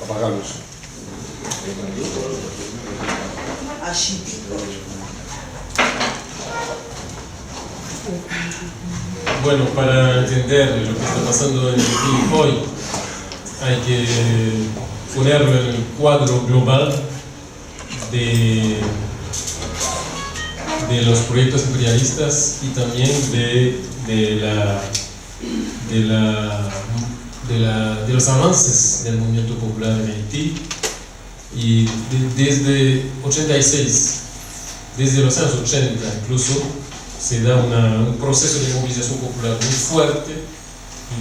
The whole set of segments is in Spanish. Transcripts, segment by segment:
Apagamos. Bueno, para entender lo que está pasando en Haití hoy, hay que ponerlo en el cuadro global de los proyectos imperialistas y también de los avances del movimiento popular en Haití. Y desde 86, desde los años 80 incluso, se da un proceso de movilización popular muy fuerte,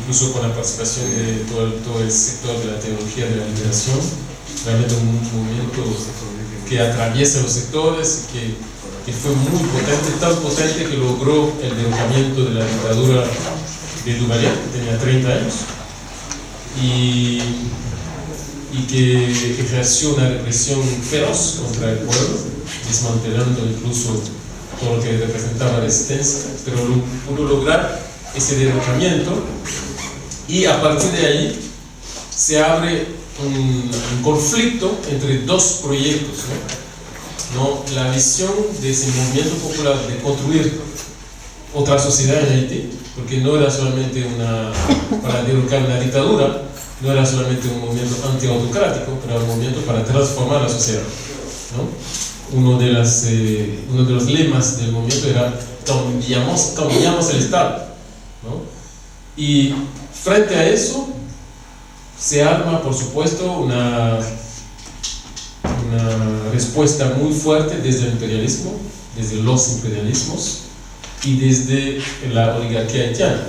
incluso con la participación de todo el sector de la teología de la liberación, realmente un movimiento que atraviesa los sectores y que fue muy potente, tan potente que logró el derrocamiento de la dictadura de Duvalier, que tenía 30 años, y que ejerció una represión feroz contra el pueblo, desmantelando incluso todo lo que representaba resistencia, pero pudo lograr ese derrocamiento, y a partir de ahí se abre un conflicto entre dos proyectos, ¿no? La visión de ese movimiento popular de construir otra sociedad en Haití, porque no era solamente para derrocar una dictadura, no era solamente un movimiento antiautocrático, pero era un movimiento para transformar la sociedad, ¿no? Uno de los lemas del movimiento era cambiamos el Estado, ¿no? Y frente a eso se arma, por supuesto, una respuesta muy fuerte desde el imperialismo, desde los imperialismos y desde la oligarquía haitiana,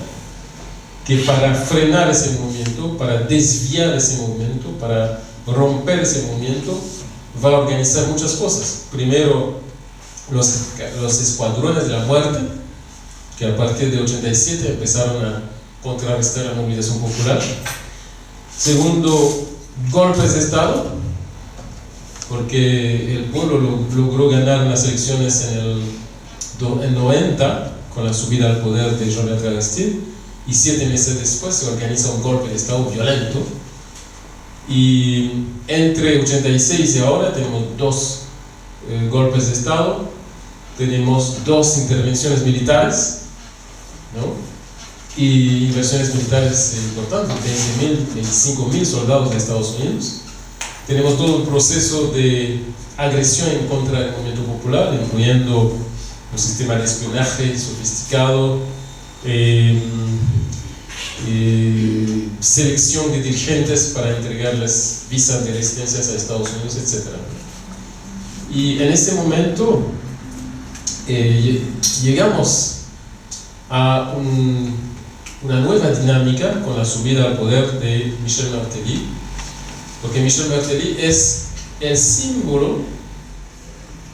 que para frenar ese movimiento, para desviar ese movimiento, para romper ese movimiento, va a organizar muchas cosas. Primero, los escuadrones de la muerte, que a partir de 87 empezaron a contrarrestar la movilización popular. Segundo, golpes de Estado, porque el pueblo logró ganar las elecciones en 90 con la subida al poder de Jean-Bertrand Aristide, y 7 meses después se organiza un golpe de Estado violento. Y entre 86 y ahora tenemos 2 golpes de Estado, tenemos 2 intervenciones militares, ¿no? Y inversiones militares importantes, 25.000 soldados de Estados Unidos. Tenemos todo un proceso de agresión en contra del movimiento popular, incluyendo un sistema de espionaje sofisticado, selección de dirigentes para entregarles visas de residencias a Estados Unidos, etc. Y en este momento llegamos a una nueva dinámica con la subida al poder de Michel Martelly, porque Michel Martelly es el símbolo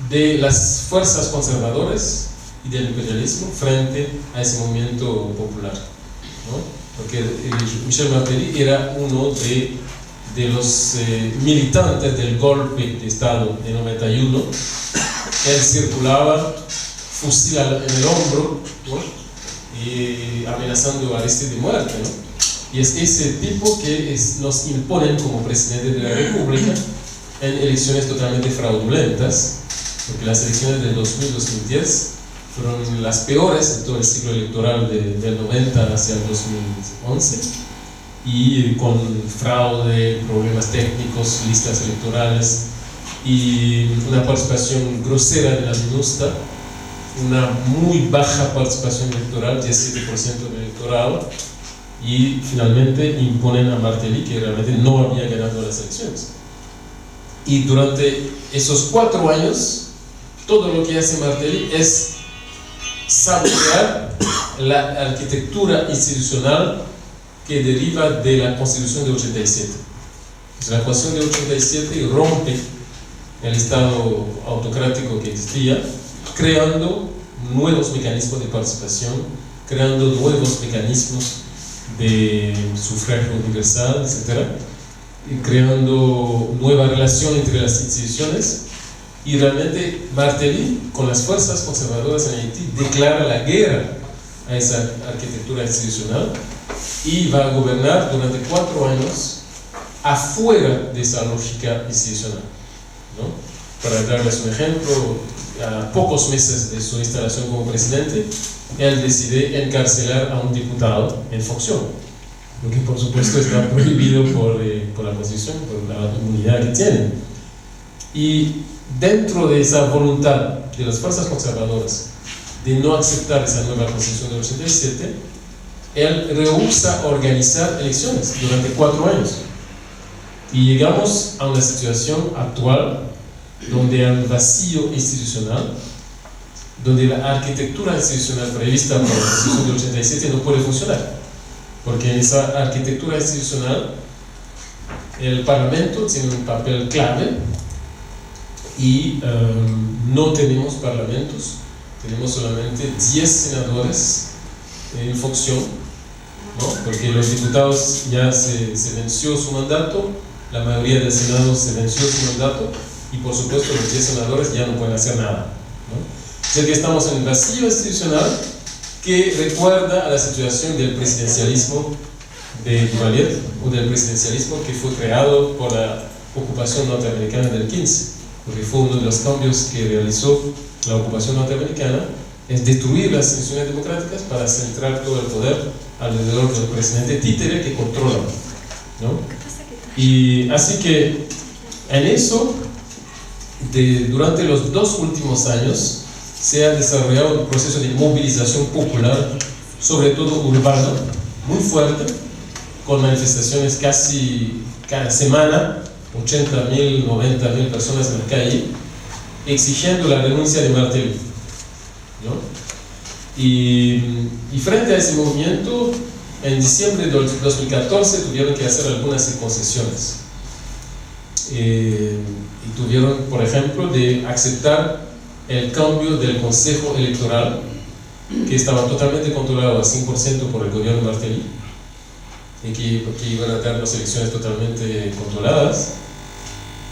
de las fuerzas conservadoras y del imperialismo frente a ese movimiento popular, ¿no? Porque Michel Martelly era uno de los militantes del golpe de Estado de 91. Él circulaba, fusil en el hombro, ¿no? Y amenazando a Aristide de muerte, ¿no? Y es ese tipo que nos imponen como presidente de la República en elecciones totalmente fraudulentas, porque las elecciones del 2000-2010 fueron las peores de todo el ciclo electoral del 90 hacia el 2011, y con fraude, problemas técnicos, listas electorales y una participación grosera de la MINUSTA, una muy baja participación electoral, 17% del electorado, y finalmente imponen a Martelly, que realmente no había ganado las elecciones. Y durante esos 4 años, todo lo que hace Martelly es sabotear la arquitectura institucional que deriva de la Constitución de 87. La Constitución de 87 rompe el Estado autocrático que existía, creando nuevos mecanismos de participación, creando nuevos mecanismos de sufragio universal, etc., y creando nueva relación entre las instituciones. Y realmente Martelly, con las fuerzas conservadoras en Haití, declara la guerra a esa arquitectura institucional y va a gobernar durante 4 años afuera de esa lógica institucional, ¿no? Para darles un ejemplo, a pocos meses de su instalación como presidente, él decide encarcelar a un diputado en función, lo que por supuesto está prohibido por la Constitución, por la inmunidad que tiene. Y dentro de esa voluntad de las fuerzas conservadoras de no aceptar esa nueva Constitución del 87, él rehúsa organizar elecciones durante 4 años. Y llegamos a una situación actual donde hay un vacío institucional, donde la arquitectura institucional prevista por la Constitución del 87 no puede funcionar, porque en esa arquitectura institucional el Parlamento tiene un papel clave y no tenemos parlamentos, tenemos solamente 10 senadores en función, ¿no? Porque los diputados ya se venció su mandato, la mayoría del Senado se venció su mandato y por supuesto los 10 senadores ya no pueden hacer nada, ¿no? O sea que estamos en un vacío institucional que recuerda a la situación del presidencialismo de Duvalier o del presidencialismo que fue creado por la ocupación norteamericana del 15, porque fue uno de los cambios que realizó la ocupación norteamericana, es destruir las instituciones democráticas para centrar todo el poder alrededor del presidente títere que controla, ¿no? Y así que en eso, durante los 2 últimos años, se ha desarrollado un proceso de movilización popular, sobre todo urbano, muy fuerte, con manifestaciones casi cada semana, 80.000, 90.000 personas en la calle, exigiendo la renuncia de Martelly, ¿no? Y frente a ese movimiento, en diciembre de 2014 tuvieron que hacer algunas concesiones. Y tuvieron, por ejemplo, de aceptar el cambio del Consejo Electoral, que estaba totalmente controlado al 100% por el gobierno de Martelly, y que iban a dar las elecciones totalmente controladas.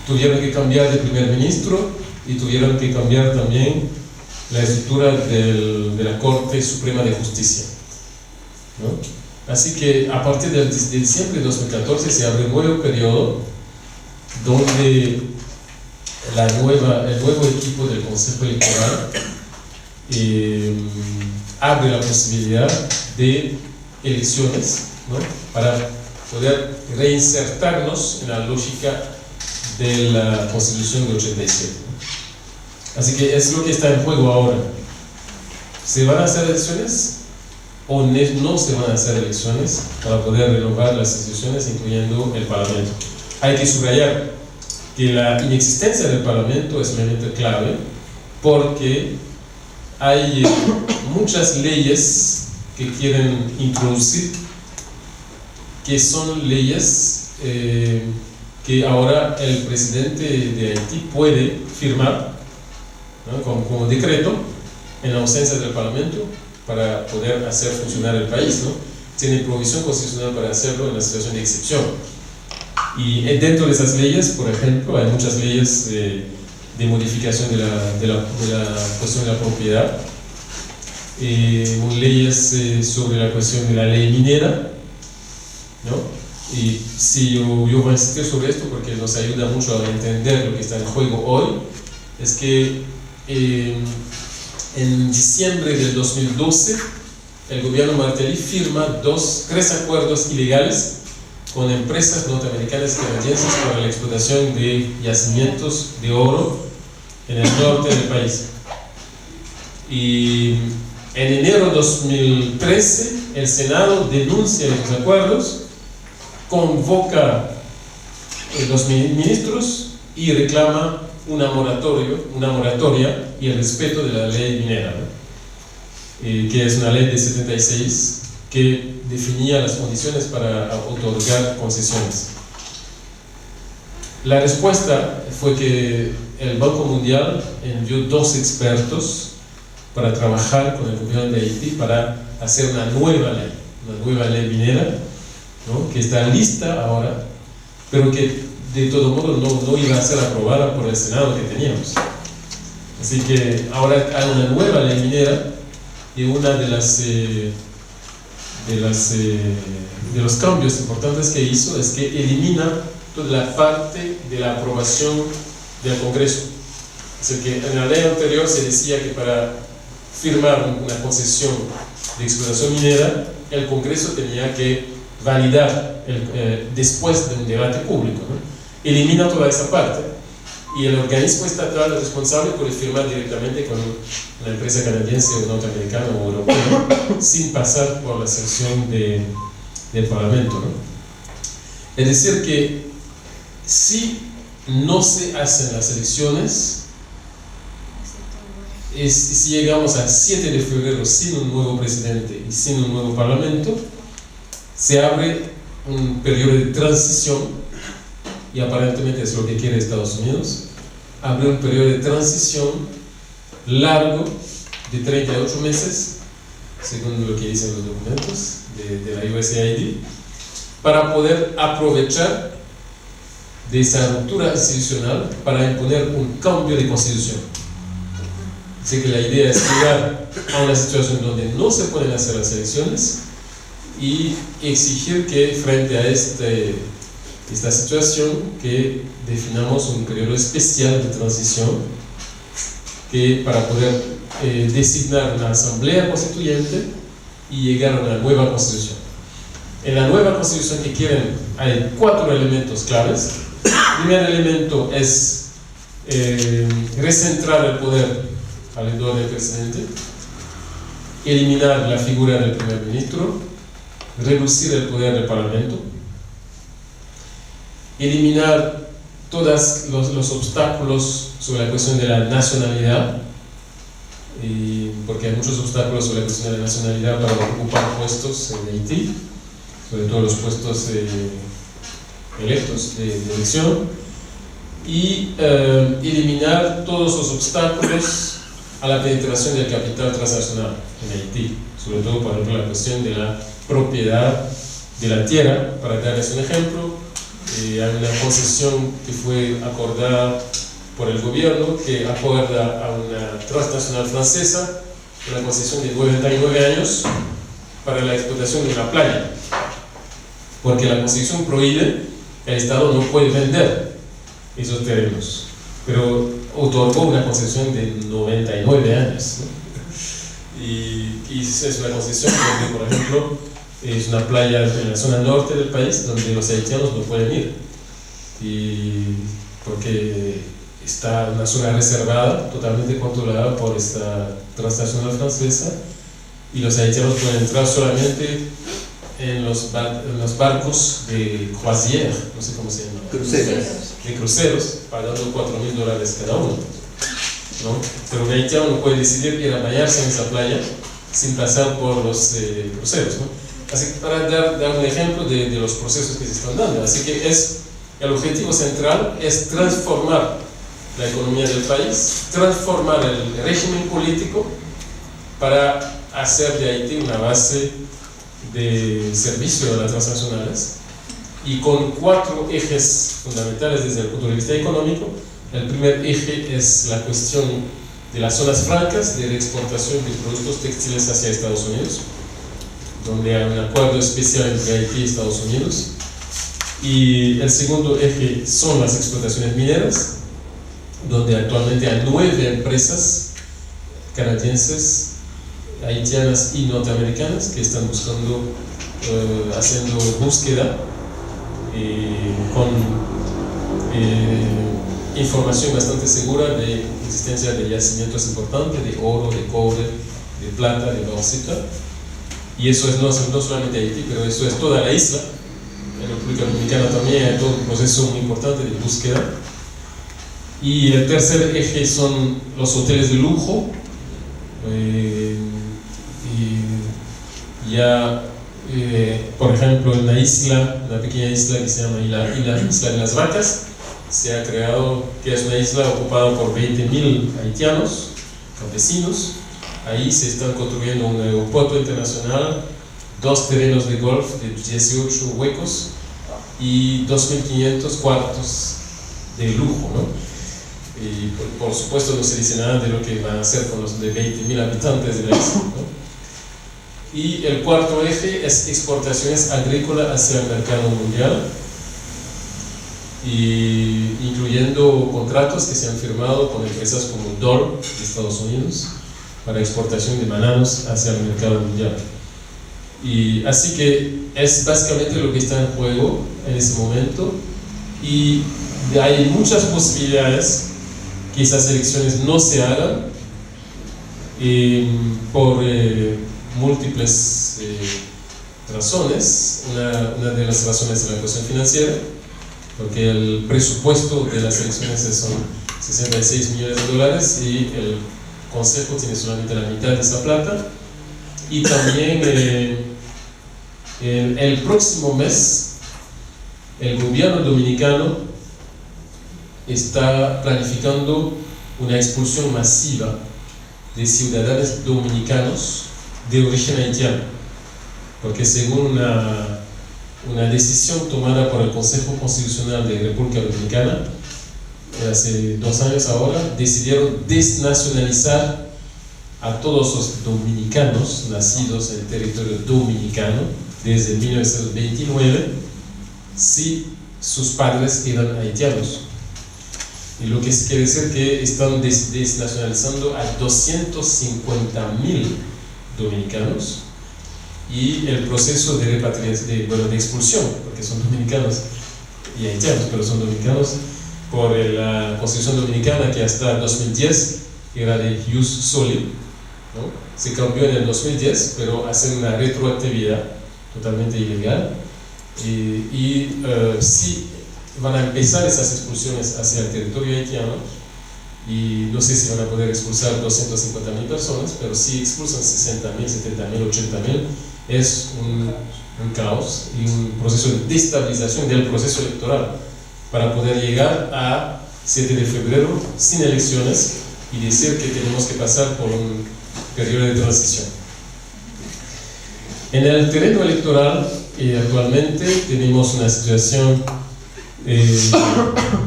Tuvieron que cambiar de primer ministro y tuvieron que cambiar también la estructura de la Corte Suprema de Justicia, ¿no? Así que a partir de diciembre de 2014 se abre un nuevo periodo donde el nuevo equipo del Consejo Electoral abre la posibilidad de elecciones, ¿no? Para poder reinsertarnos en la lógica de la Constitución de 87. Así que es lo que está en juego ahora. ¿Se van a hacer elecciones o no se van a hacer elecciones para poder renovar las instituciones, incluyendo el Parlamento? Hay que subrayar que la inexistencia del Parlamento es realmente clave, porque hay muchas leyes que quieren introducir, que son leyes que ahora el presidente de Haití puede firmar, ¿no? como decreto, en la ausencia del Parlamento, para poder hacer funcionar el país, ¿no? Tiene provisión constitucional para hacerlo en la situación de excepción. Y dentro de esas leyes, por ejemplo, hay muchas leyes de modificación de la cuestión de la propiedad, leyes sobre la cuestión de la ley minera, ¿no? Y si yo voy a insistir sobre esto porque nos ayuda mucho a entender lo que está en juego hoy, es que en diciembre del 2012 el gobierno Martelly firma 3 acuerdos ilegales con empresas norteamericanas y canadienses para la explotación de yacimientos de oro en el norte del país. Y en enero de 2013 el Senado denuncia estos acuerdos, convoca a los ministros y reclama una moratoria y el respeto de la ley minera, ¿no? Que es una ley de 76 que definía las condiciones para otorgar concesiones. La respuesta fue que el Banco Mundial envió 2 expertos para trabajar con el gobierno de Haití para hacer una nueva ley minera, ¿no? Que está lista ahora, pero que de todo modo no iba a ser aprobada por el Senado que teníamos. Así que ahora hay una nueva ley minera, y una de los cambios importantes que hizo es que elimina toda la parte de la aprobación del Congreso. Es decir, que en la ley anterior se decía que para firmar una concesión de explotación minera, el Congreso tenía que validar después de un debate público, ¿no? Elimina toda esa parte y el organismo estatal responsable puede firmar directamente con una empresa canadiense o norteamericana o europea sin pasar por la sanción del Parlamento, ¿no? Es decir que si no se hacen las elecciones, si llegamos a 7 de febrero sin un nuevo presidente y sin un nuevo parlamento, se abre un periodo de transición, y aparentemente es lo que quiere Estados Unidos, abre un periodo de transición largo de 38 meses, según lo que dicen los documentos de la USAID, para poder aprovechar de esa ruptura institucional para imponer un cambio de constitución. Así que la idea es llegar a una situación donde no se pueden hacer las elecciones y exigir que frente a esta situación que definamos un periodo especial de transición para poder designar una asamblea constituyente y llegar a una nueva constitución. En la nueva constitución que quieren hay 4 elementos claves. El primer elemento es recentrar el poder alrededor del presidente, eliminar la figura del primer ministro, reducir el poder del parlamento, eliminar todos los obstáculos sobre la cuestión de la nacionalidad, porque hay muchos obstáculos sobre la cuestión de la nacionalidad para ocupar puestos en Haití, sobre todo los puestos electos de elección, y eliminar todos los obstáculos a la penetración del capital transnacional en Haití, sobre todo por ejemplo la cuestión de la propiedad de la tierra. Para darles un ejemplo, hay una concesión que fue acordada por el gobierno que acuerda a una transnacional francesa una concesión de 99 años para la explotación de una playa, porque la Constitución prohíbe, el Estado no puede vender esos terrenos, pero otorgó una concesión de 99 años, ¿no? Y es una concesión donde, por ejemplo, es una playa en la zona norte del país donde los haitianos no pueden ir, porque está una zona reservada, totalmente controlada por esta transnacional francesa, y los haitianos pueden entrar solamente en los barcos de croisière, no sé cómo se llama, de cruceros, pagando $4,000 cada uno, ¿no? Pero un haitiano no puede decidir ir a bañarse en esa playa sin pasar por los cruceros, ¿no? Así que para dar un ejemplo de los procesos que se están dando. Así que el objetivo central es transformar la economía del país, transformar el régimen político para hacer de Haití una base de servicio a las transnacionales, y con 4 ejes fundamentales desde el punto de vista económico. El primer eje es la cuestión de las zonas francas de exportación de productos textiles hacia Estados Unidos, donde hay un acuerdo especial entre Haití y Estados Unidos. Y el segundo eje son las explotaciones mineras, donde actualmente hay 9 empresas canadienses, haitianas y norteamericanas que están haciendo búsqueda con información bastante segura de existencia de yacimientos importantes de oro, de cobre, de plata, de bauxita. Y eso es no solamente Haití, pero eso es toda la isla. En la República Dominicana también hay todo un proceso muy importante de búsqueda. Y el tercer eje son los hoteles de lujo. Por ejemplo, en una pequeña isla que se llama la Isla de las Vacas, se ha creado, que es una isla ocupada por 20,000 haitianos, campesinos. Ahí se están construyendo un aeropuerto internacional, 2 terrenos de golf de 18 huecos y 2.500 cuartos de lujo, ¿no? Y por supuesto no se dice nada de lo que van a hacer con los de 20,000 habitantes de la isla, ¿no? Y el cuarto eje es exportaciones agrícolas hacia el mercado mundial. y incluyendo contratos que se han firmado con empresas como Dole de Estados Unidos para exportación de bananos hacia el mercado mundial. Y así que es básicamente lo que está en juego en ese momento, y hay muchas posibilidades que esas elecciones no se hagan por múltiples razones. Una de las razones es la cuestión financiera, porque el presupuesto de las elecciones son 66 millones de dólares y el Consejo tiene solamente la mitad de esa plata. Y también el próximo mes el gobierno dominicano está planificando una expulsión masiva de ciudadanos dominicanos de origen haitiano, porque según una decisión tomada por el Consejo Constitucional de República Dominicana hace 2 años ahora, decidieron desnacionalizar a todos los dominicanos nacidos en el territorio dominicano desde 1929 si sus padres eran haitianos. Y lo que quiere decir que están desnacionalizando a 250.000 dominicanos, y el proceso de repatriación, de expulsión, porque son dominicanos y haitianos, pero son dominicanos por la Constitución Dominicana, que hasta 2010 era de ius soli, ¿no? Se cambió en el 2010, pero hacen una retroactividad totalmente ilegal, si van a empezar esas expulsiones hacia el territorio haitiano, y no sé si van a poder expulsar 250.000 personas, pero si expulsan 60.000, 70.000, 80.000, es un caos y un proceso de destabilización del proceso electoral para poder llegar a 7 de febrero sin elecciones y decir que tenemos que pasar por un periodo de transición. En el terreno electoral actualmente tenemos una situación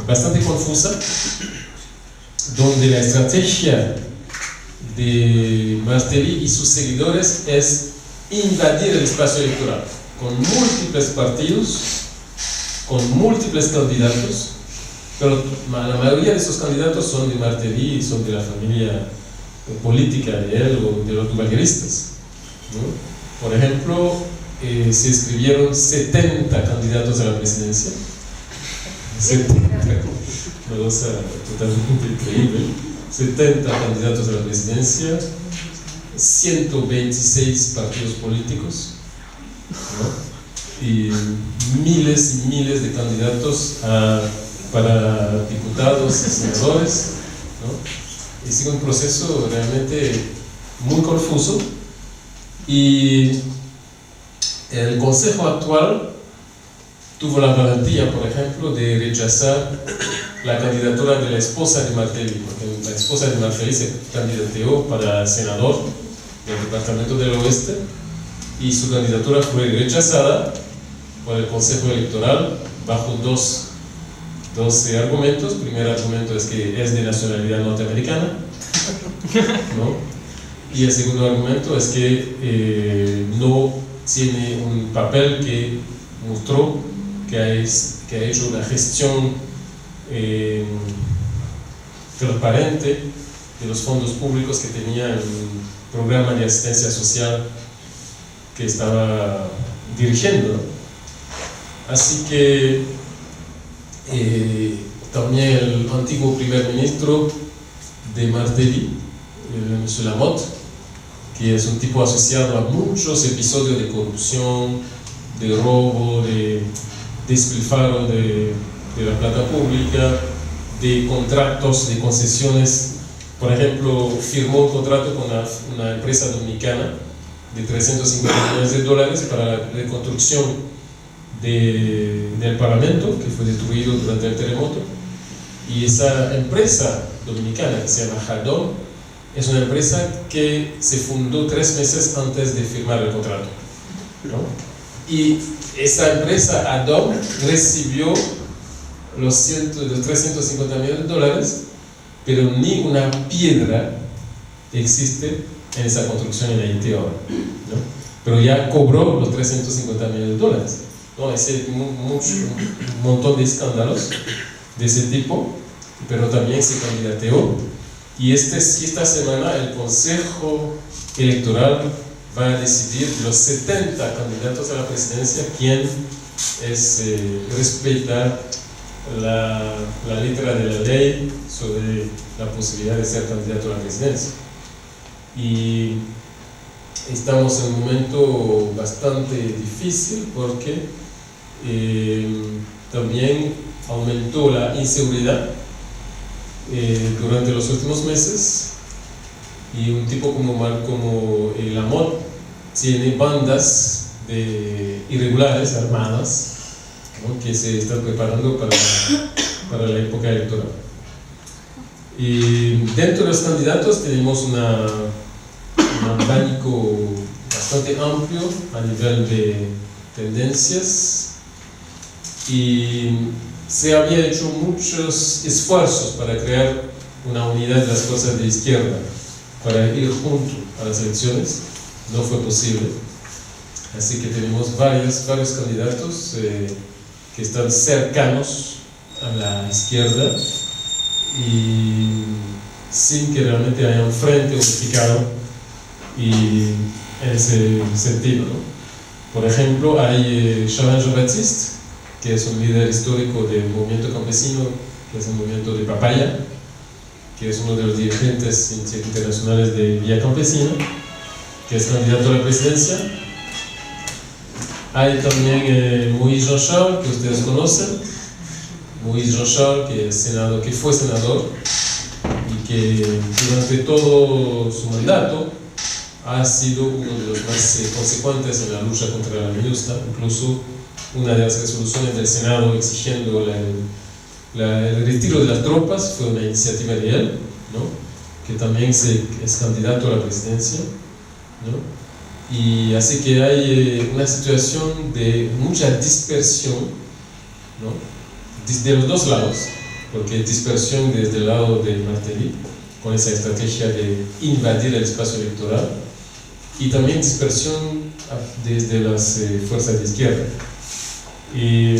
bastante confusa, donde la estrategia de Martelly y sus seguidores es invadir el espacio electoral con múltiples partidos, con múltiples candidatos, pero la mayoría de esos candidatos son de Martelly y son de la familia política de él o de los duvalieristas, ¿no? Por ejemplo, se escribieron 70 candidatos a la presidencia, 70, una cosa totalmente increíble, 70 candidatos a la presidencia, 126 partidos políticos, ¿no? Y miles y miles de candidatos para diputados y senadores, ¿no? Y sigue un proceso realmente muy confuso, y el Consejo actual tuvo la valentía, por ejemplo, de rechazar la candidatura de la esposa de Martelly, porque la esposa de Martelly se candidateó para senador del Departamento del Oeste, y su candidatura fue rechazada por el Consejo Electoral bajo dos argumentos. El primer argumento es que es de nacionalidad norteamericana, ¿no? Y el segundo argumento es que no tiene un papel que mostró que ha hecho una gestión transparente de los fondos públicos que tenía el programa de asistencia social que estaba dirigiendo. Así que también el antiguo primer ministro de Martelly, el M. Lamotte, que es un tipo asociado a muchos episodios de corrupción, de robo, de despilfarro de la plata pública, de contratos, de concesiones. Por ejemplo, firmó un contrato con una empresa dominicana de 350 millones de dólares para la reconstrucción del Parlamento, que fue destruido durante el terremoto. Y esa empresa dominicana, que se llama Hadom, es una empresa que se fundó 3 meses antes de firmar el contrato, ¿no? Y esa empresa Hadom recibió los 350 millones de dólares, pero ni una piedra existe en esa construcción en Haití ahora, ¿no? Pero ya cobró los 350 millones de dólares. ¿no? Un montón de escándalos de ese tipo, pero también se candidateó. Y esta semana el Consejo Electoral va a decidir de los 70 candidatos a la presidencia quién respeta la letra de la ley sobre la posibilidad de ser candidato a la presidencia. Y estamos en un momento bastante difícil porque también aumentó la inseguridad durante los últimos meses, y un tipo como Lamotte tiene bandas irregulares armadas, ¿no? Que se están preparando para la época electoral. Y dentro de los candidatos tenemos un abanico bastante amplio a nivel de tendencias, y se había hecho muchos esfuerzos para crear una unidad de las fuerzas de izquierda para ir junto a las elecciones. No fue posible, así que tenemos varios candidatos que están cercanos a la izquierda y sin que realmente haya un frente unificado y en ese sentido, ¿no? Por ejemplo, hay Sharon Jean-Baptiste, que es un líder histórico del movimiento campesino, que es el movimiento de Papaya, que es uno de los dirigentes internacionales de Vía Campesina, que es candidato a la presidencia. Hay también Moïse Jean-Charles, que ustedes conocen. Moïse Jean-Charles, que fue senador y que durante todo su mandato ha sido uno de los más consecuentes en la lucha contra la MINUSTA. Incluso una de las resoluciones del Senado exigiendo el retiro de las tropas fue una iniciativa de él, ¿no? Que también es candidato a la presidencia, ¿no? Y así que hay una situación de mucha dispersión, ¿no? De los dos lados, porque dispersión desde el lado de Martelly, con esa estrategia de invadir el espacio electoral, y también dispersión desde las fuerzas de izquierda. Y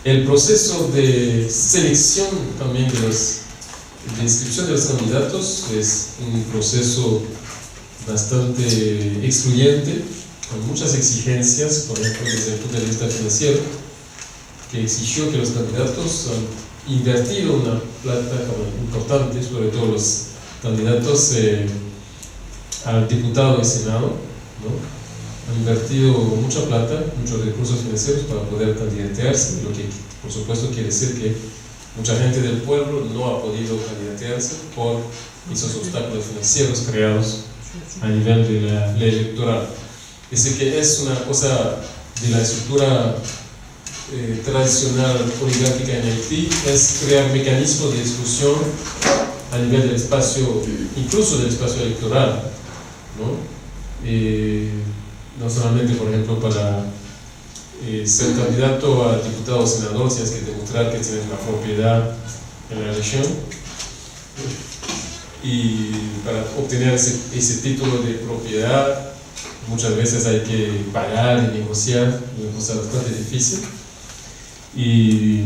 el proceso de selección también de inscripción de los candidatos es un proceso bastante excluyente, con muchas exigencias, por ejemplo desde el punto de vista financiero, que exigió que los candidatos han invertido una plata importante, sobre todo los candidatos al diputado y senado, ¿no? Han invertido mucha plata, muchos recursos financieros para poder candidatearse, lo que por supuesto quiere decir que mucha gente del pueblo no ha podido candidatearse por esos obstáculos financieros creados a nivel de la ley electoral. Así que es una cosa de la estructura tradicional oligárquica en Haití, es crear mecanismos de exclusión a nivel del espacio, incluso del espacio electoral, ¿no? No solamente, por ejemplo, para ser candidato a diputado o senador tienes que demostrar que tienes una propiedad en la región, y para obtener ese título de propiedad muchas veces hay que pagar y negociar, una cosa bastante difícil. Y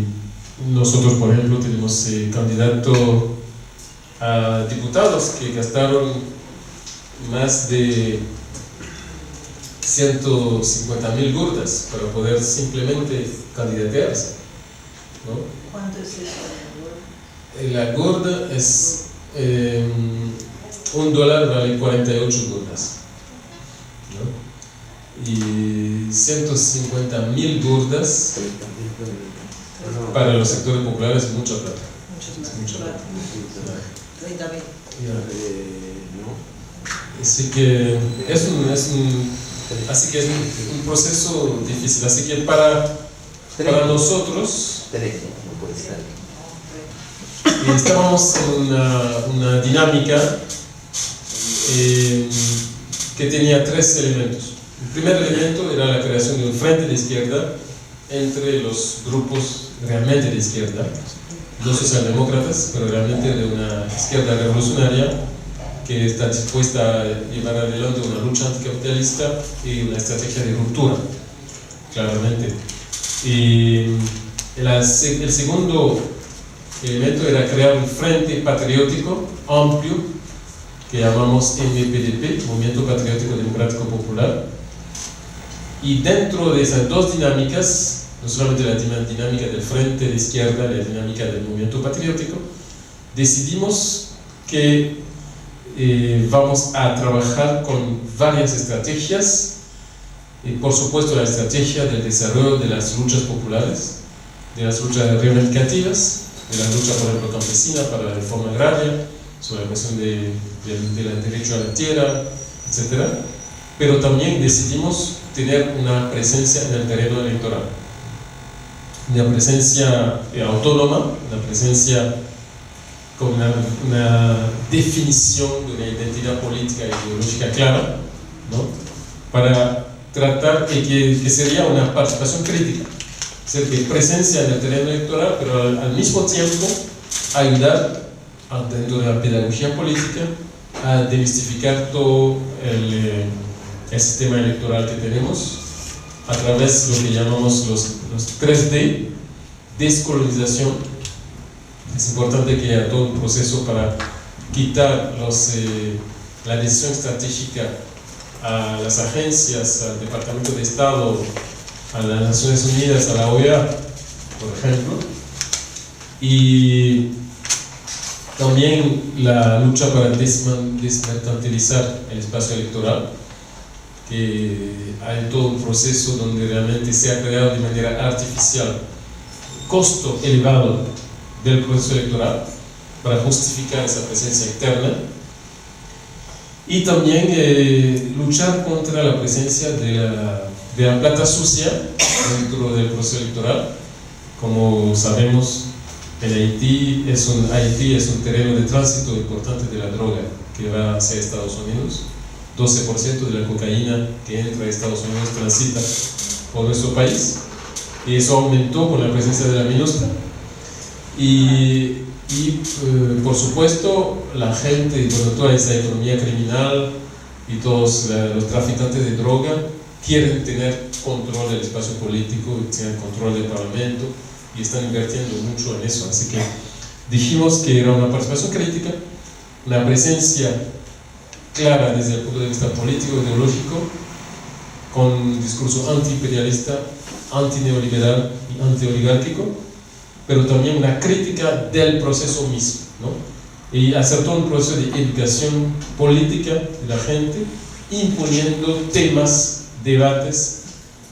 nosotros, por ejemplo, tenemos candidato a diputados que gastaron más de 150.000 gurdas para poder simplemente candidatearse, ¿no? ¿Cuánto es eso? La gurda es $1 vale 48 gurdas, ¿no? Y 150.000 gurdas para los sectores populares es mucha plata. Mucha plata. 30.000. Así que es un proceso difícil. Así que para nosotros estábamos en una dinámica que tenía tres elementos. El primer elemento era la creación de un frente de izquierda entre los grupos realmente de izquierda, los socialdemócratas, pero realmente de una izquierda revolucionaria que está dispuesta a llevar adelante una lucha anticapitalista y una estrategia de ruptura claramente. Y el segundo elemento era crear un frente patriótico amplio que llamamos MPDP, Movimiento Patriótico Democrático Popular. Y dentro de esas dos dinámicas, no solamente la dinámica del frente de izquierda, la dinámica del movimiento patriótico, decidimos que vamos a trabajar con varias estrategias. Por supuesto, la estrategia del desarrollo de las luchas populares, de las luchas reivindicativas, de la lucha, por ejemplo, campesina para la reforma agraria, sobre la cuestión del derecho a la tierra, etc. Pero también decidimos tener una presencia en el terreno electoral, una presencia autónoma, una presencia con una definición de una identidad política e ideológica clara, ¿no? Para tratar de que sería una participación crítica, es decir, que presencia en el terreno electoral, pero al mismo tiempo ayudar dentro de la pedagogía política a demistificar todo el sistema electoral que tenemos a través de lo que llamamos los 3D, descolonización. Es importante que haya todo un proceso para quitar la decisión estratégica a las agencias, al Departamento de Estado, a las Naciones Unidas, a la OEA, por ejemplo, y también la lucha para desmercantilizar el espacio electoral, que hay todo un proceso donde realmente se ha creado de manera artificial costo elevado del proceso electoral para justificar esa presencia externa, y también luchar contra la presencia de la plata sucia dentro del proceso electoral. Como sabemos, en Haití es un terreno de tránsito importante de la droga que va hacia Estados Unidos. 12% de la cocaína que entra a Estados Unidos transita por nuestro país, y eso aumentó con la presencia de la MINUSTA. Y por supuesto, la gente, toda esa economía criminal y todos los traficantes de droga quieren tener control del espacio político y tener control del parlamento, y están invirtiendo mucho en eso. Así que dijimos que era una participación crítica, una presencia clara desde el punto de vista político, ideológico, con un discurso antiimperialista, antineoliberal y antioligárquico, pero también una crítica del proceso mismo, ¿no? Y hacer todo un proceso de educación política de la gente, imponiendo temas, debates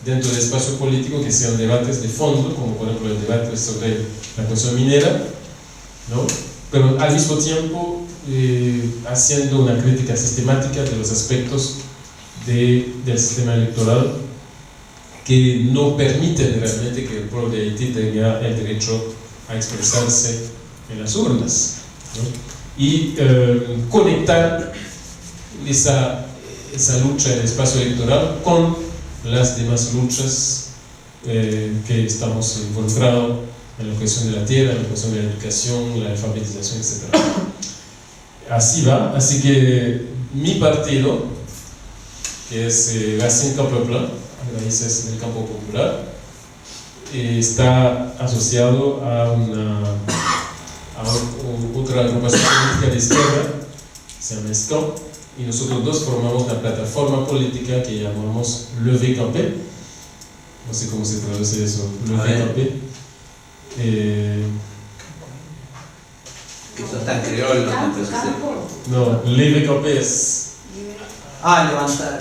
dentro del espacio político que sean debates de fondo, como por ejemplo el debate sobre la cuestión minera, ¿no? Pero al mismo tiempo haciendo una crítica sistemática de los aspectos del sistema electoral que no permiten realmente que el pueblo de Haití tenga el derecho a expresarse en las urnas, ¿no? Y conectar esa lucha en el espacio electoral con las demás luchas que estamos involucrados en la cuestión de la tierra, en la cuestión de la educación, la alfabetización, etc. Así va. Así que mi partido, que es Racine Campo Plan, Raíces del Campo Popular, está asociado a otra agrupación política de izquierda, se llama SCAM, y nosotros dos formamos una plataforma política que llamamos Levé Campé. No sé cómo se traduce eso, Levé Campé. Eso está en creol, no, Levé Campé es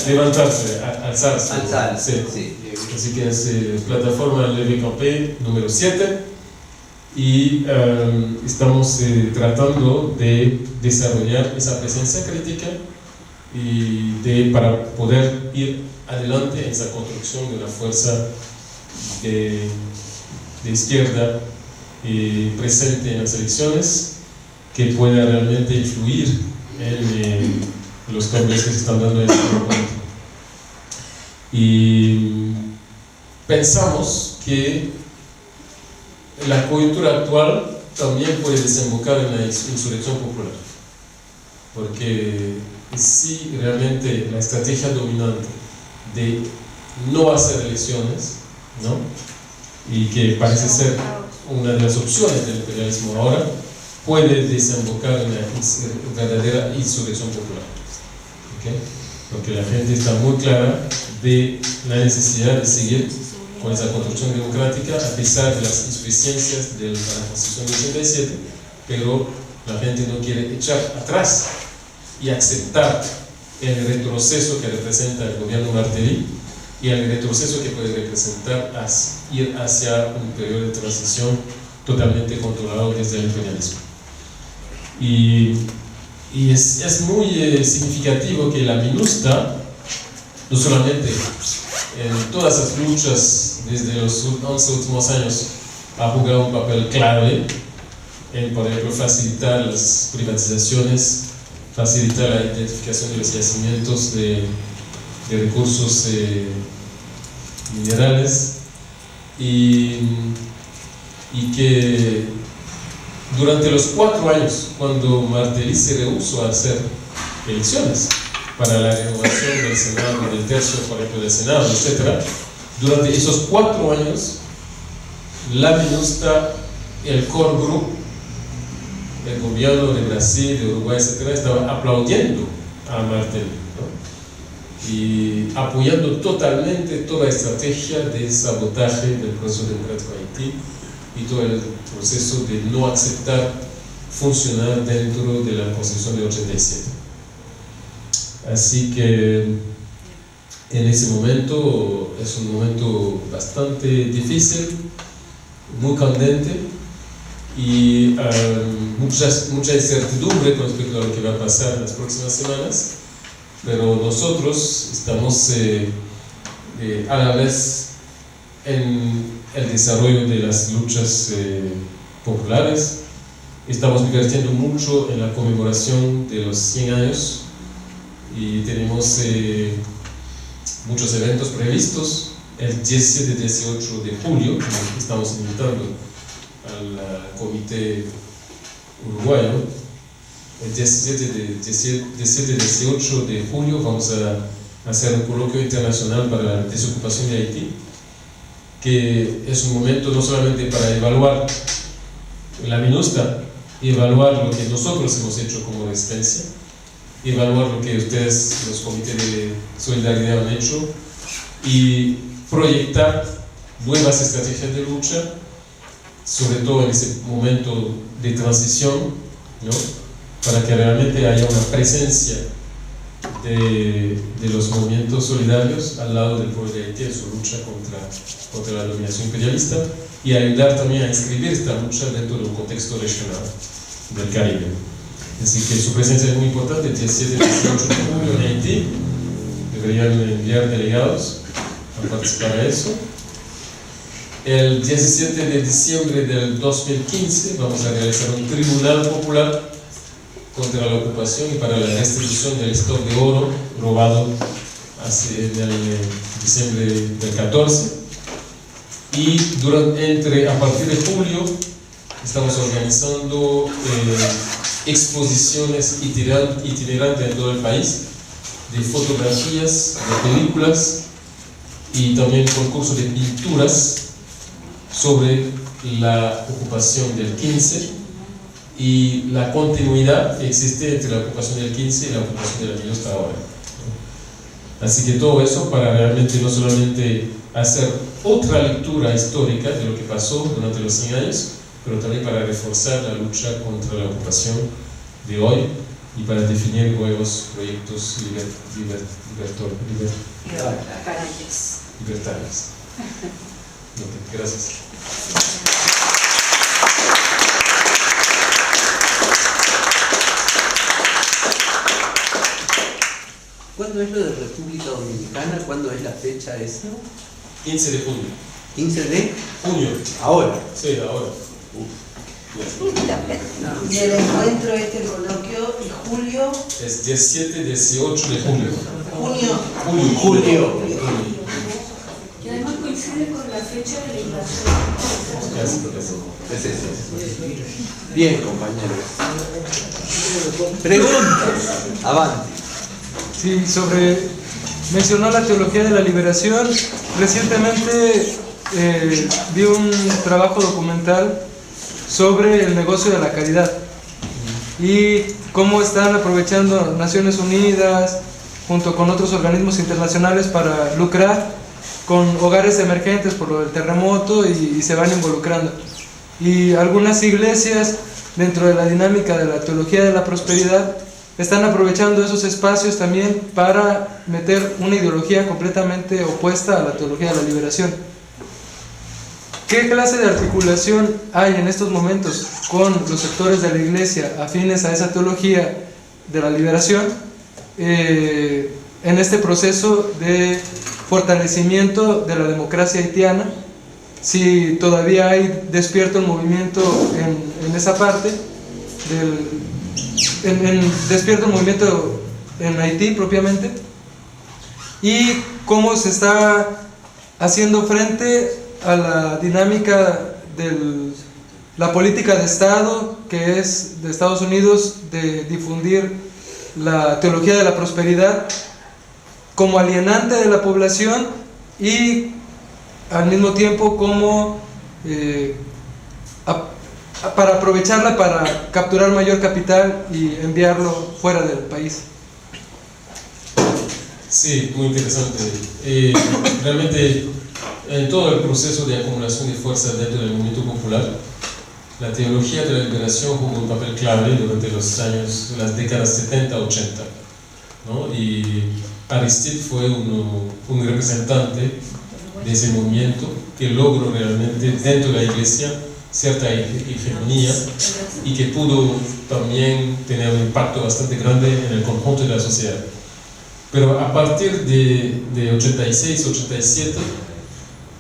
levantarse, alzarse. Alzarse, sí. Así que es plataforma Levé Campé número 7, y estamos tratando de desarrollar esa presencia crítica y para poder ir adelante en esa construcción de una fuerza de izquierda presente en las elecciones, que pueda realmente influir en los cambios que se están dando en este momento. Y pensamos que la coyuntura actual también puede desembocar en la insurrección popular, porque si realmente la estrategia dominante de no hacer elecciones ¿no? Y que parece ser una de las opciones del imperialismo ahora, puede desembocar en una verdadera insurrección popular. ¿Okay? Porque la gente está muy clara de la necesidad de seguir con esa construcción democrática a pesar de las insuficiencias de la Constitución de 87, pero la gente no quiere echar atrás y aceptar el retroceso que representa el gobierno Martelly y el retroceso que puede representar ir hacia un periodo de transición totalmente controlado desde el imperialismo. Y es muy significativo que la MINUSTAH, no solamente en todas las luchas desde los 11 últimos años, ha jugado un papel clave en, por ejemplo, facilitar las privatizaciones, facilitar la identificación de los yacimientos de recursos minerales, y que durante los 4 años, cuando Martelly se rehusó a hacer elecciones para la renovación del Senado, del tercio, por ejemplo, del Senado, etc., durante esos 4 años, la MINUSTAH, el core group, el gobierno de Brasil, de Uruguay, etc., estaba aplaudiendo a Martelly, ¿no? Y apoyando totalmente toda la estrategia de sabotaje del proceso democrático de Haití y todo el proceso de no aceptar funcionar dentro de la Constitución de 87. Así que en ese momento es un momento bastante difícil, muy candente, y mucha incertidumbre con respecto a lo que va a pasar en las próximas semanas, pero nosotros estamos a la vez en el desarrollo de las luchas populares. Estamos invirtiendo mucho en la conmemoración de los 100 años y tenemos muchos eventos previstos. El 17 y 18 de julio estamos invitando al comité uruguayo. El 17 y 18 de julio vamos a hacer un coloquio internacional para la desocupación de Haití, que es un momento no solamente para evaluar la MINUSTAH, evaluar lo que nosotros hemos hecho como resistencia, evaluar lo que ustedes, los comités de solidaridad, han hecho, y proyectar nuevas estrategias de lucha, sobre todo en ese momento de transición, ¿no? Para que realmente haya una presencia de los movimientos solidarios al lado del pueblo de Haití en su lucha contra la dominación imperialista, y ayudar también a inscribir esta lucha dentro de un contexto regional del Caribe. Así que su presencia es muy importante. El 17 y 18 de julio en Haití deberían enviar delegados a participar a eso. El 17 de diciembre del 2015 vamos a realizar un tribunal popular contra la ocupación y para la restitución del stock de oro robado en el diciembre del 14. Y a partir de julio estamos organizando exposiciones itinerantes en todo el país de fotografías, de películas, y también concursos de pinturas sobre la ocupación del 15 y la continuidad que existe entre la ocupación del 15 y la ocupación de la MINUSTAH ahora. Así que todo eso para realmente no solamente hacer otra lectura histórica de lo que pasó durante los 100 años, pero también para reforzar la lucha contra la ocupación de hoy y para definir nuevos proyectos libertarios. Gracias. ¿Cuándo es lo de República Dominicana? ¿Cuándo es la fecha esa? 15 de junio. ¿15 de junio? ¿Ahora? Sí, ahora. Y el encuentro el coloquio de julio. Es 17 y 18 de julio. Julio. Y además coincide con la fecha de la invasión. Bien, compañeros. Preguntas. Avante. Sí, mencionó la teología de la liberación. Recientemente vi un trabajo documental sobre el negocio de la caridad y cómo están aprovechando Naciones Unidas junto con otros organismos internacionales para lucrar con hogares emergentes por lo del terremoto y se van involucrando. Y algunas iglesias, dentro de la dinámica de la teología de la prosperidad, están aprovechando esos espacios también para meter una ideología completamente opuesta a la teología de la liberación. ¿Qué clase de articulación hay en estos momentos con los sectores de la iglesia afines a esa teología de la liberación en este proceso de fortalecimiento de la democracia haitiana? Si todavía hay despierto el movimiento en esa parte, despierto el movimiento en Haití propiamente, y cómo se está haciendo frente a la dinámica de la política de Estado, que es de Estados Unidos, de difundir la teología de la prosperidad como alienante de la población y al mismo tiempo como para aprovecharla para capturar mayor capital y enviarlo fuera del país. Sí, muy interesante. Realmente en todo el proceso de acumulación de fuerzas dentro del movimiento popular, la teología de la liberación jugó un papel clave durante las décadas 70-80, ¿no? Y Aristide fue un representante de ese movimiento que logró realmente dentro de la iglesia cierta hegemonía y que pudo también tener un impacto bastante grande en el conjunto de la sociedad. Pero a partir de 86-87,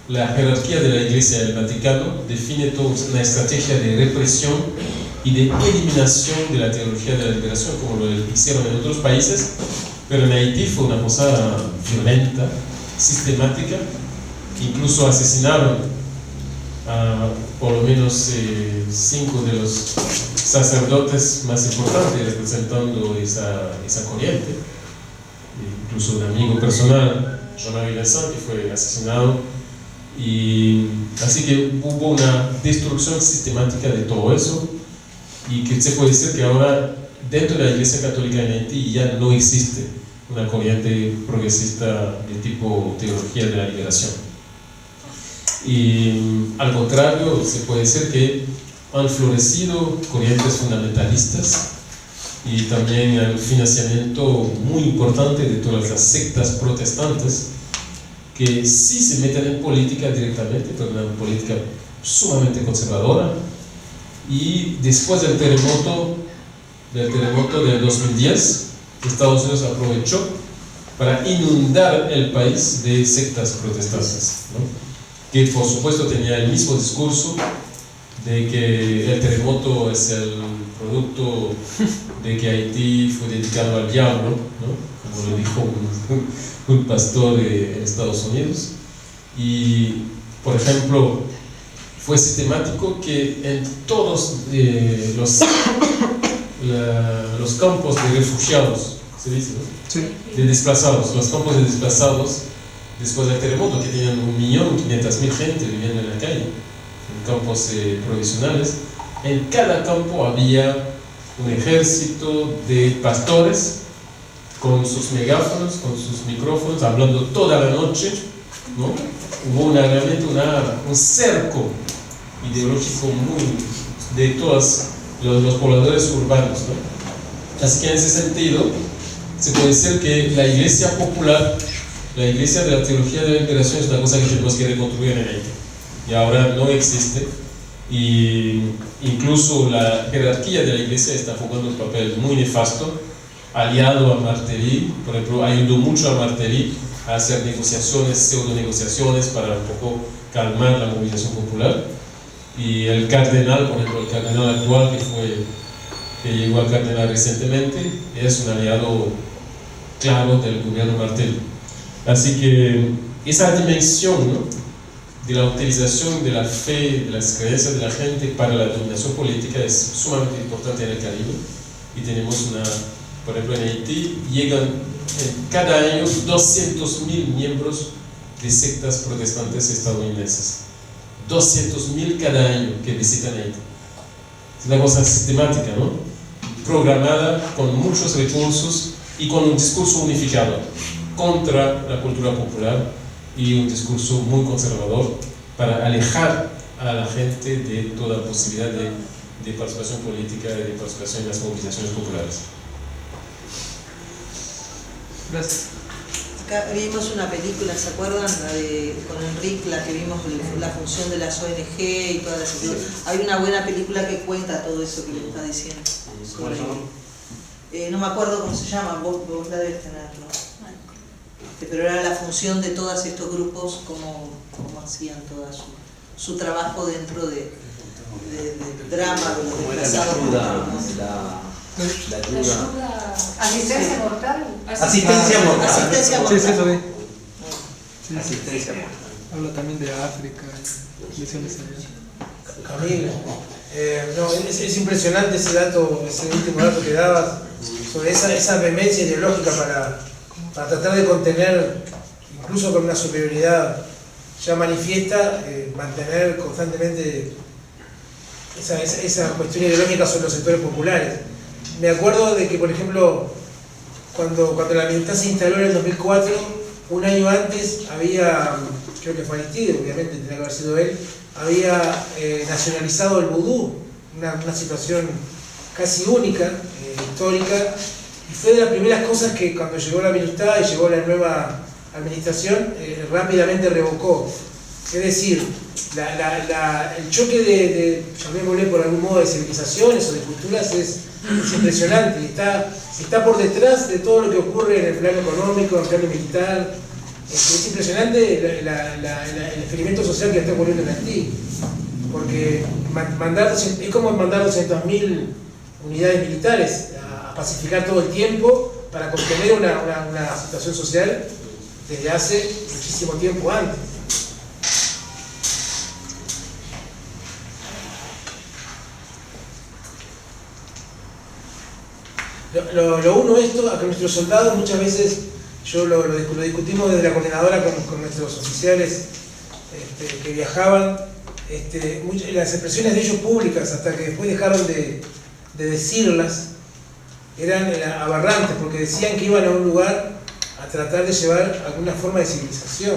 la jerarquía de la Iglesia del Vaticano define toda una estrategia de represión y de eliminación de la teología de la liberación, como lo hicieron en otros países, pero en Haití fue una cosa violenta, sistemática. Incluso asesinaron a por lo menos 5 de los sacerdotes más importantes representando esa corriente. Incluso un amigo personal, Jean-Marie Vincent, que fue asesinado. Y así que hubo una destrucción sistemática de todo eso, y que se puede decir que ahora dentro de la Iglesia Católica en Haití ya no existe una corriente progresista de tipo teología de la liberación. Y al contrario, se puede decir que han florecido corrientes fundamentalistas y también el financiamiento muy importante de todas las sectas protestantes que sí se meten en política directamente, pero una política sumamente conservadora. Y después del terremoto del 2010, Estados Unidos aprovechó para inundar el país de sectas protestantes, ¿no? Que por supuesto tenía el mismo discurso de que el terremoto es el producto de que Haití fue dedicado al diablo, ¿no? Como lo dijo un pastor de Estados Unidos. Y por ejemplo, fue sistemático que en todos los campos de refugiados, se dice, ¿no? Sí. De desplazados, los campos de desplazados después del terremoto, que tenían 1.500.000 gente viviendo en la calle, en campos provisionales, en cada campo había un ejército de pastores con sus megáfonos, con sus micrófonos, hablando toda la noche, ¿no? Hubo realmente un cerco ideológico de todos los pobladores urbanos, ¿no? Así que en ese sentido se puede decir que la iglesia popular, la iglesia de la teología de la liberación, es una cosa que tenemos que reconstruir en Haití, y ahora no existe. Y incluso la jerarquía de la iglesia está jugando un papel muy nefasto, aliado a Martelly. Por ejemplo, ayudó mucho a Martelly a hacer negociaciones, pseudo-negociaciones para un poco calmar la movilización popular. Y el cardenal, por ejemplo, el cardenal actual que llegó al cardenal recientemente, es un aliado claro del gobierno Martelly. Así que esa dimensión, ¿no?, de la utilización de la fe, de las creencias de la gente para la dominación política es sumamente importante en el Caribe. Y tenemos por ejemplo en Haití llegan cada año 200.000 miembros de sectas protestantes estadounidenses. 200.000 cada año que visitan Haití. Es una cosa sistemática, ¿no? Programada con muchos recursos y con un discurso unificado contra la cultura popular y un discurso muy conservador para alejar a la gente de toda posibilidad de participación política y de participación en las movilizaciones populares. Gracias. Acá vimos una película, ¿se acuerdan? Con Enrique, la que vimos la función de las ONG y todas las... Hay una buena película que cuenta todo eso que le está diciendo. No me acuerdo cómo se llama, vos la debes tener, ¿no? Pero era la función de todos estos grupos, cómo hacían todo su trabajo dentro del drama, de los desplazados. La ayuda. Asistencia mortal. Asistencia mortal. Asistencia mortal. Sí, eso vi. Sí, Asistencia mortal. habla también de África, misiones allá. Camilo, no, es impresionante ese dato, ese último dato que dabas sobre esa vehemencia ideológica para tratar de contener, incluso con una superioridad ya manifiesta, mantener constantemente esa cuestión ideológica sobre los sectores populares. Me acuerdo de que, por ejemplo, cuando la militancia se instaló en el 2004, un año antes había, creo que fue Aristide, obviamente tenía que haber sido él, había nacionalizado el vudú, una situación casi única, histórica, y fue de las primeras cosas que cuando llegó la MINUSTAH y llegó la nueva administración, rápidamente revocó. Es decir, el choque llamémosle por algún modo, de civilizaciones o de culturas es impresionante y está por detrás de todo lo que ocurre en el plano económico, en el plano militar. Es impresionante el experimento social que está ocurriendo en Haití, porque es como mandar 200.000 unidades militares a pacificar todo el tiempo para contener una situación social desde hace muchísimo tiempo antes. Lo uno esto, a que nuestros soldados muchas veces, lo discutimos desde la coordinadora con nuestros oficiales que viajaban, las expresiones de ellos públicas, hasta que después dejaron de decirlas, eran aberrantes, porque decían que iban a un lugar a tratar de llevar alguna forma de civilización.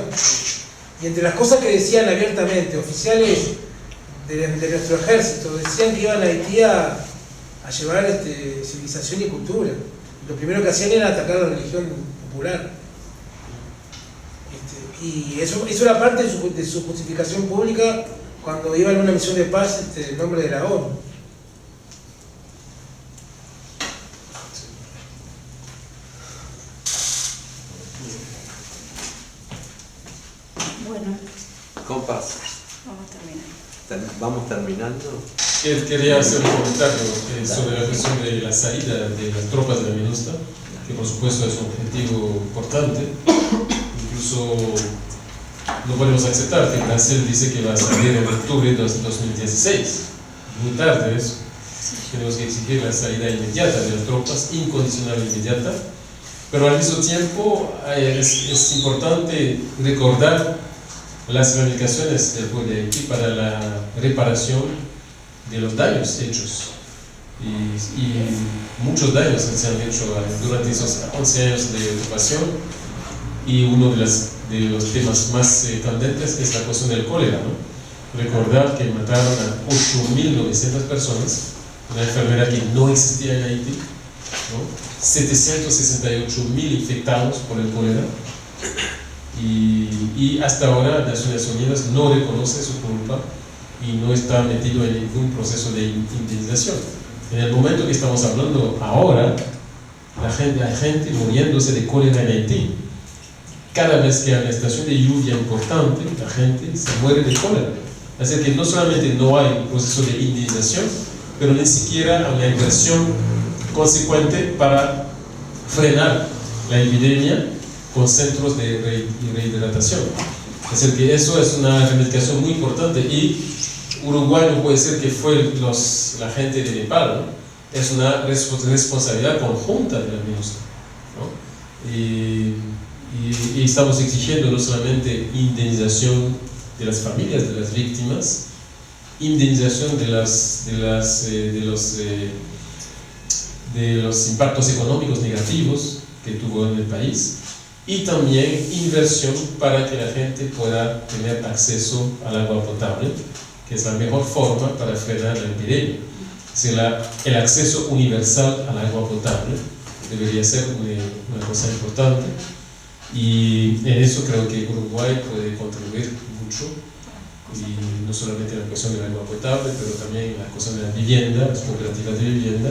Y entre las cosas que decían abiertamente, oficiales de nuestro ejército, decían que iban a Haití a llevar civilización y cultura. Lo primero que hacían era atacar la religión popular. Y eso era parte de su justificación pública cuando iban a una misión de paz en nombre de la ONU. Bueno, Compas, vamos terminando. Quería hacer un comentario sobre la cuestión de la salida de las tropas de la MINUSTAH, que por supuesto es un objetivo importante. Incluso no podemos aceptar que Brasil dice que va a salir en octubre de 2016. Muy tarde eso. Tenemos que exigir la salida inmediata de las tropas, incondicional e inmediata. Pero al mismo tiempo es importante recordar las ramificaciones del pueblo de Haití para la reparación de los daños hechos. Y muchos daños se han hecho durante esos 11 años de ocupación, y uno de los temas más candentes es la cuestión del cólera, ¿no? Recordar que mataron a 8.900 personas, una enfermedad que no existía en Haití, ¿no? 768.000 infectados por el cólera, y hasta ahora Naciones Unidas no reconoce su culpa y no está metido en ningún proceso de indemnización. En el momento que estamos hablando ahora, hay gente muriéndose de cólera en Haití. Cada vez que hay una estación de lluvia importante, la gente se muere de cólera. Así que no solamente no hay un proceso de indemnización, pero ni siquiera hay una inversión consecuente para frenar la epidemia con centros de rehidratación. Es decir, que eso es una reivindicación muy importante, y Uruguay no puede ser que fue la gente de Nepal, ¿no? Es una responsabilidad conjunta de la MINUSTAH, ¿no? Y Y estamos exigiendo no solamente indemnización de las familias de las víctimas, indemnización de los impactos económicos negativos que tuvo en el país, y también inversión para que la gente pueda tener acceso al agua potable, que es la mejor forma para frenar la epidemia. Es decir, el acceso universal al agua potable debería ser una cosa importante, y en eso creo que Uruguay puede contribuir mucho, y no solamente en la cuestión del agua potable, pero también en la cuestión de la vivienda, las cooperativas de vivienda.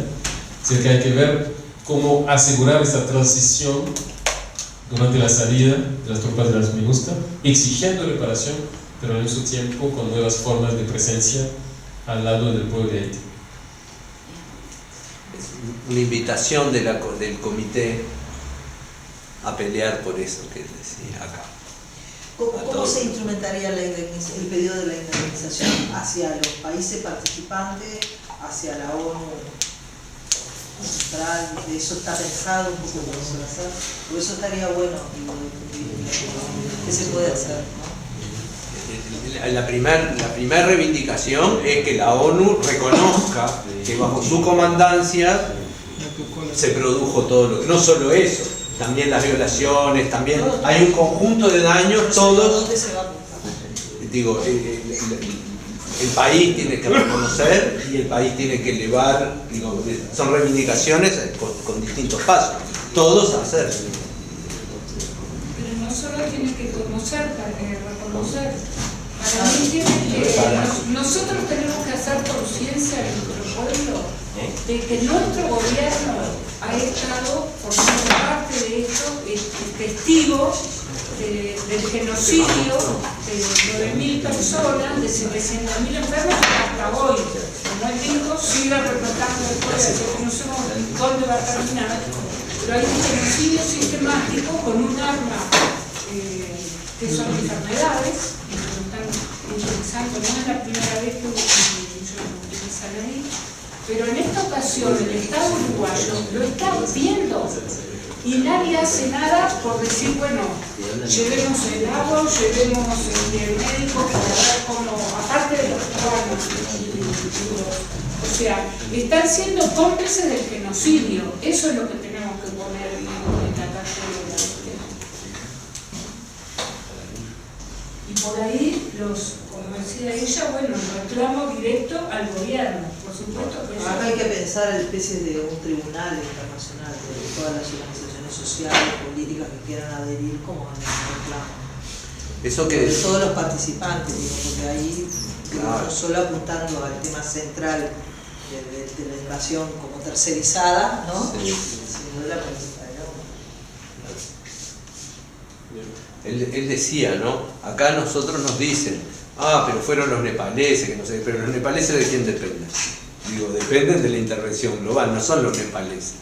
Es decir, que hay que ver cómo asegurar esta transición durante la salida de las tropas de las MINUSTA, exigiendo reparación, pero al mismo tiempo con nuevas formas de presencia al lado del pueblo de Haití. Es una invitación del comité a pelear por eso que decía acá. ¿Cómo se instrumentaría el pedido de la indemnización hacia los países participantes, hacia la ONU central? ¿Eso está pensado un poco cómo se va a hacer? Por eso estaría bueno, ¿qué se puede hacer? ¿No? La primera reivindicación es que la ONU reconozca que bajo su comandancia se produjo todo lo que, no solo eso, también las violaciones, también hay un conjunto de daños, todos. ¿Dónde se va a apuntar? Digo, el país tiene que reconocer y el país tiene que elevar, digo, son reivindicaciones con distintos pasos, todos a hacer. Pero no solo tiene que conocer, reconocer. Para mí tiene que, nosotros tenemos que hacer conciencia de nuestro pueblo de que nuestro gobierno ha estado formando parte de esto, es testigo del genocidio de 9.000 personas, de 700.000 enfermos, hasta hoy. No hay tiempo, sigue replotando el poder, no sé dónde va a terminar, pero hay un genocidio sistemático con un arma que son enfermedades, que lo están utilizando, no es la primera vez que utilizan ahí, pero en esta ocasión el Estado uruguayo lo está viendo y nadie hace nada por decir, bueno, llevemos el agua, llevemos el médico para ver cómo, aparte de los cubanos, o sea, están siendo cómplices del genocidio. Eso es lo que tenemos que poner en la cartera de la cuestión. Y por ahí, como decía ella, bueno, el reclamo directo al gobierno, por supuesto que eso. Acá hay que pensar en especie de un tribunal internacional de todas las organizaciones sociales, políticas que quieran adherir como en el reclamo. Eso que De todos los participantes, digo, porque ahí, claro, no solo apuntando al tema central de la invasión como tercerizada, ¿no? sí, Sino de la política de la ONU. él decía, ¿no? Acá nosotros nos dicen, pero fueron los nepaleses, que no sé, pero los nepaleses ¿de quién dependen? Digo, dependen de la intervención global, no son los nepaleses.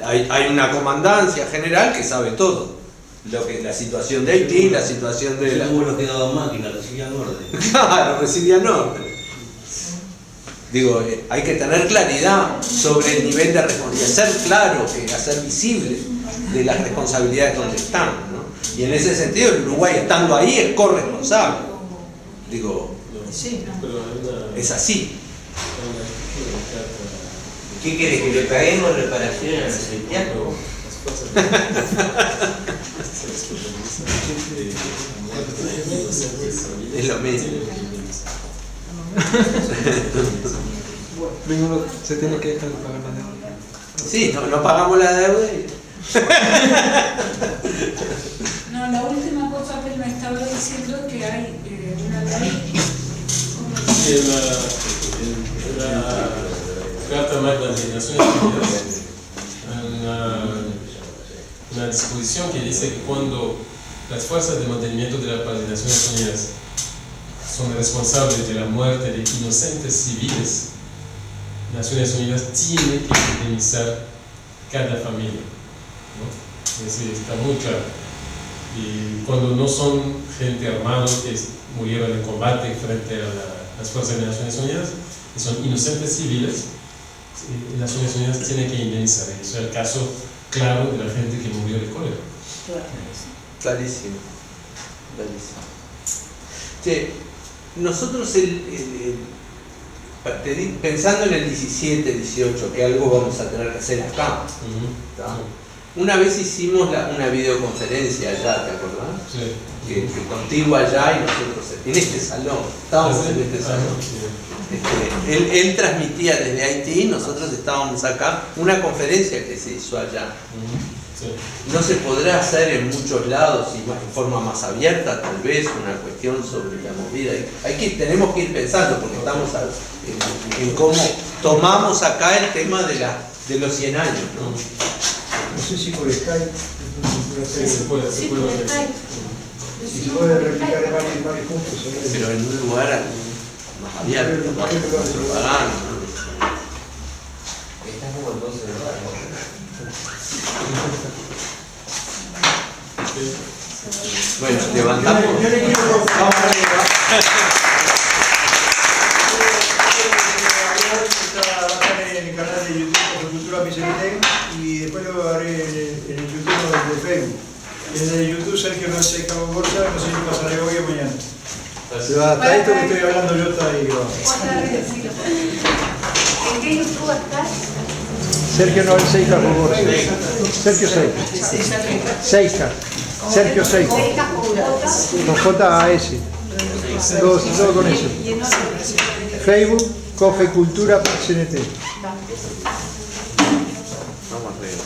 Hay una comandancia general que sabe todo. La situación de Haití, la situación de la... Hubo lo que daba máquina, recibían orden. Claro, recibían orden. Digo, hay que tener claridad sobre el nivel de responsabilidad, ser claro, hacer visible de las responsabilidades donde están, ¿no? Y en ese sentido, el Uruguay estando ahí es corresponsable. Digo, Sí. es así. ¿Qué querés? ¿Que le paguemos reparaciones a los haitianos? Es lo mismo. Primero se tiene que dejar de pagar la deuda. Sí, no pagamos la deuda y... No, la última cosa que él me estaba diciendo es que hay una ley. La Carta Magna de Naciones Unidas, una disposición que dice que cuando las fuerzas de mantenimiento de la paz de Naciones Unidas son responsables de la muerte de inocentes civiles, Naciones Unidas tiene que indemnizar cada familia, ¿no? Es decir, está muy claro. Y cuando no son gente armada que murieron en combate frente a las fuerzas de Naciones Unidas, y son inocentes civiles, Naciones Unidas tiene que indemnizar. Eso es el caso claro de la gente que murió de cólera. Clarísimo. Clarísimo. Che, nosotros pensando en el 17, 18, que algo vamos a tener que hacer acá. ¿Tá? Una vez hicimos una videoconferencia allá, ¿te acordás? Sí. Que contigo allá y nosotros en este salón. Estábamos en este salón. Él transmitía desde Haití, nosotros estábamos acá. Una conferencia que se hizo allá. Sí. No se podrá hacer en muchos lados y en forma más abierta, tal vez, una cuestión sobre la movida. Tenemos que ir pensando, porque estamos en cómo tomamos acá el tema de los 100 años, ¿no? No sé si por Skype. Se puede. Sí, por Skype. Si se puede replicar en varios puntos. Pero en un lugar más abierto, más propaganda, ¿no? Estás como entonces de nuevo. Bueno, levantamos. Yo le quiero Vamos arriba. va a estar en el canal de YouTube de Cultura PCNT y después lo haré en el YouTube de Facebook. En el YouTube Sergio no sé Cabo Borsa, no sé si pasaré hoy o mañana. Pero hasta esto que estoy hablando yo está ahí grabado. ¿En qué YouTube estás? Sergio no es Seika Cabo Borsa. Sergio Seika. Seika. Sergio Seika. Con J-A-S. Todo con eso. Facebook, Cofe Cultura PCNT. Vamos arriba.